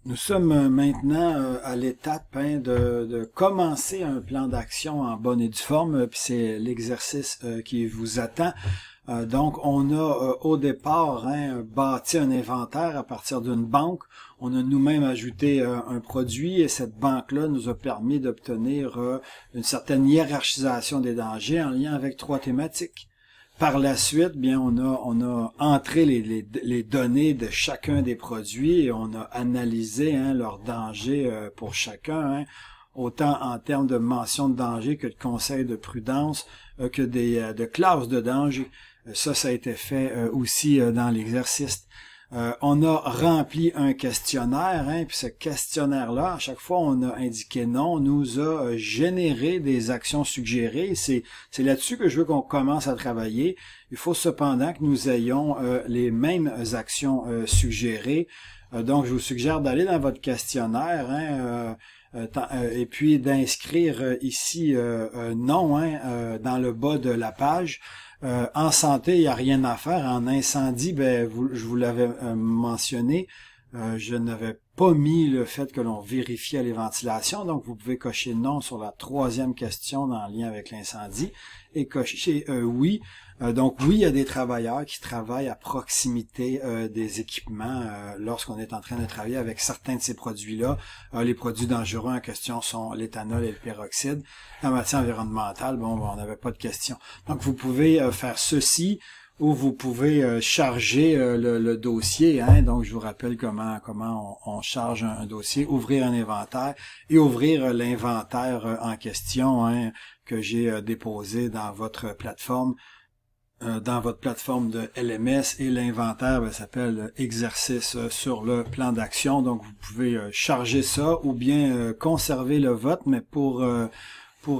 Nous sommes maintenant à l'étape de commencer un plan d'action en bonne et due forme, puis c'est l'exercice qui vous attend. Donc, on a au départ bâti un inventaire à partir d'une banque. On a nous-mêmes ajouté un produit et cette banque-là nous a permis d'obtenir une certaine hiérarchisation des dangers en lien avec 3 thématiques. Par la suite, bien, on a entré les données de chacun des produits et on a analysé leurs dangers pour chacun, autant en termes de mention de danger que de conseils de prudence, que de classes de danger. Ça a été fait aussi dans l'exercice. On a rempli un questionnaire, puis ce questionnaire-là, à chaque fois on a indiqué non, nous a généré des actions suggérées. C'est là-dessus que je veux qu'on commence à travailler. Il faut cependant que nous ayons les mêmes actions suggérées. Donc, je vous suggère d'aller dans votre questionnaire, et puis d'inscrire ici non dans le bas de la page. En santé, il n'y a rien à faire. En incendie, je vous l'avais mentionné, je n'avais pas mis le fait que l'on vérifiait les ventilations. Donc, vous pouvez cocher non sur la 3e question dans le lien avec l'incendie et cocher oui. Donc, oui, il y a des travailleurs qui travaillent à proximité des équipements lorsqu'on est en train de travailler avec certains de ces produits-là. Les produits dangereux en question sont l'éthanol et le peroxyde. En matière environnementale, on n'avait pas de question. Donc, vous pouvez faire ceci ou vous pouvez charger le dossier. Donc, je vous rappelle comment on charge un dossier, ouvrir un inventaire et ouvrir l'inventaire en question que j'ai déposé dans votre plateforme. Dans votre plateforme de LMS et l'inventaire s'appelle exercice sur le plan d'action. Donc, vous pouvez charger ça ou bien conserver le vote, mais pour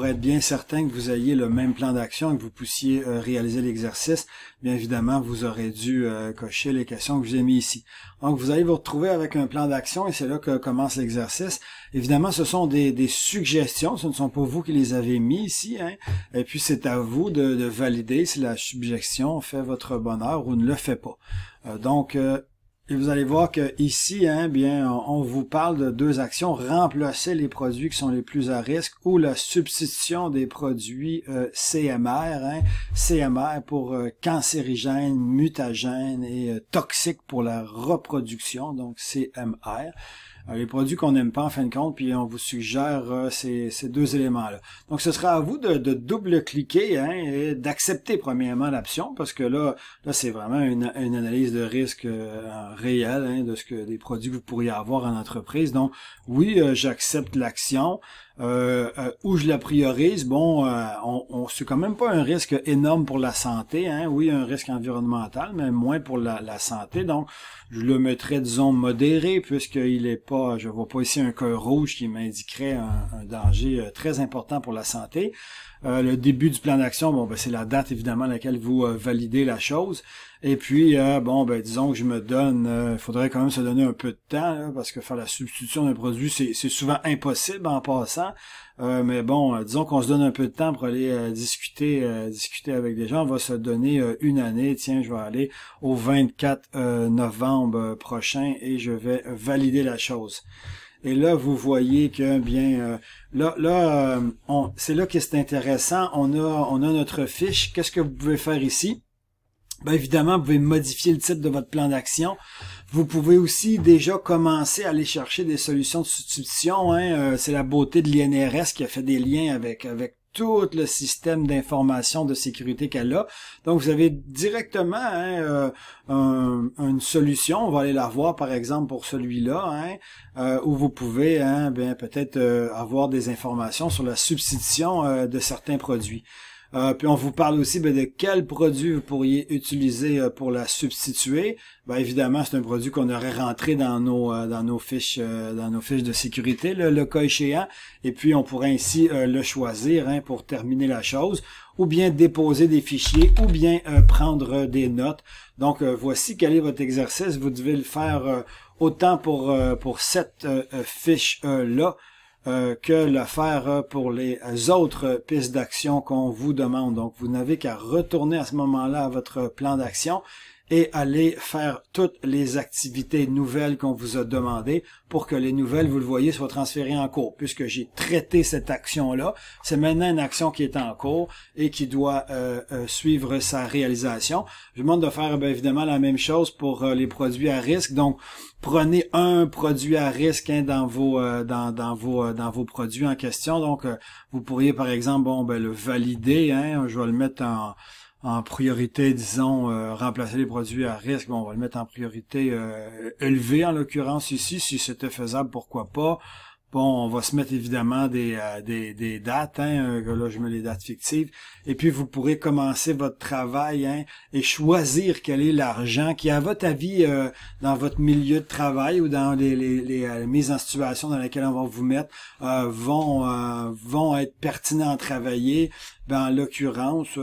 être bien certain que vous ayez le même plan d'action et que vous puissiez réaliser l'exercice, bien évidemment, vous aurez dû cocher les questions que je vous ai mis ici. Donc, vous allez vous retrouver avec un plan d'action et c'est là que commence l'exercice. Évidemment, ce sont des suggestions, ce ne sont pas vous qui les avez mis ici, et puis c'est à vous de valider si la suggestion fait votre bonheur ou ne le fait pas. Et vous allez voir que ici, on vous parle de 2 actions, remplacer les produits qui sont les plus à risque ou la substitution des produits CMR, CMR pour cancérigène, mutagène et toxique pour la reproduction, donc CMR. Les produits qu'on n'aime pas en fin de compte, puis on vous suggère ces 2 éléments-là. Donc, ce sera à vous de double-cliquer et d'accepter premièrement l'option, parce que là c'est vraiment une analyse de risque réelle des produits que vous pourriez avoir en entreprise. Donc, oui, j'accepte l'action. Où je la priorise, c'est quand même pas un risque énorme pour la santé, oui, un risque environnemental, mais moins pour la santé, donc je le mettrais, disons, modéré, puisqu'il est pas, je vois pas ici un cœur rouge qui m'indiquerait un danger très important pour la santé. Le début du plan d'action, c'est la date évidemment à laquelle vous validez la chose. Et puis, disons que je me donne, il faudrait quand même se donner un peu de temps, parce que faire la substitution d'un produit, c'est souvent impossible en passant. Mais disons qu'on se donne un peu de temps pour aller discuter avec des gens. On va se donner une année. Tiens, je vais aller au 24 novembre prochain et je vais valider la chose. Et là, vous voyez que c'est là que c'est intéressant. On a notre fiche. Qu'est-ce que vous pouvez faire ici? Évidemment, vous pouvez modifier le titre de votre plan d'action. Vous pouvez aussi déjà commencer à aller chercher des solutions de substitution. C'est la beauté de l'INRS qui a fait des liens avec tout le système d'information de sécurité qu'elle a. Donc, vous avez directement une solution. On va aller la voir, par exemple, pour celui-là, où vous pouvez peut-être avoir des informations sur la substitution de certains produits. Puis on vous parle aussi de quel produit vous pourriez utiliser pour la substituer. Évidemment, c'est un produit qu'on aurait rentré dans nos fiches de sécurité, le cas échéant. Et puis on pourrait ainsi le choisir pour terminer la chose, ou bien déposer des fichiers, ou bien prendre des notes. Donc voici quel est votre exercice. Vous devez le faire autant pour cette fiche là. Que le faire pour les autres pistes d'action qu'on vous demande. Donc, vous n'avez qu'à retourner à ce moment-là à votre plan d'action et allez faire toutes les activités nouvelles qu'on vous a demandées pour que les nouvelles, vous le voyez, soient transférées en cours. Puisque j'ai traité cette action-là, c'est maintenant une action qui est en cours et qui doit suivre sa réalisation. Je vous demande de faire bien évidemment la même chose pour les produits à risque. Donc, prenez un produit à risque dans vos produits en question. Donc, vous pourriez par exemple le valider. Je vais le mettre en priorité, disons, remplacer les produits à risque. Bon, on va le mettre en priorité élevée en l'occurrence ici. Si c'était faisable, pourquoi pas. Bon, on va se mettre évidemment des dates, là je mets les dates fictives, et puis vous pourrez commencer votre travail et choisir quel est l'argent qui, à votre avis, dans votre milieu de travail ou dans les mises en situation dans lesquelles on va vous mettre, vont être pertinents à travailler. Ben, en l'occurrence,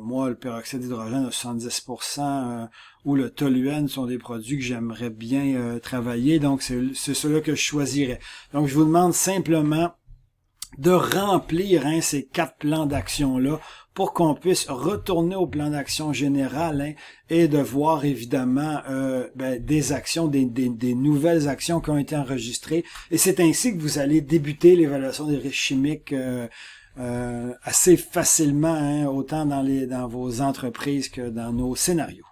moi, le peroxyde d'hydrogène à 70%, ou le toluène sont des produits que j'aimerais bien travailler. Donc, c'est cela que je choisirais. Donc, je vous demande simplement de remplir ces 4 plans d'action-là pour qu'on puisse retourner au plan d'action général et de voir évidemment des actions, des nouvelles actions qui ont été enregistrées. Et c'est ainsi que vous allez débuter l'évaluation des risques chimiques assez facilement, autant dans vos entreprises que dans nos scénarios.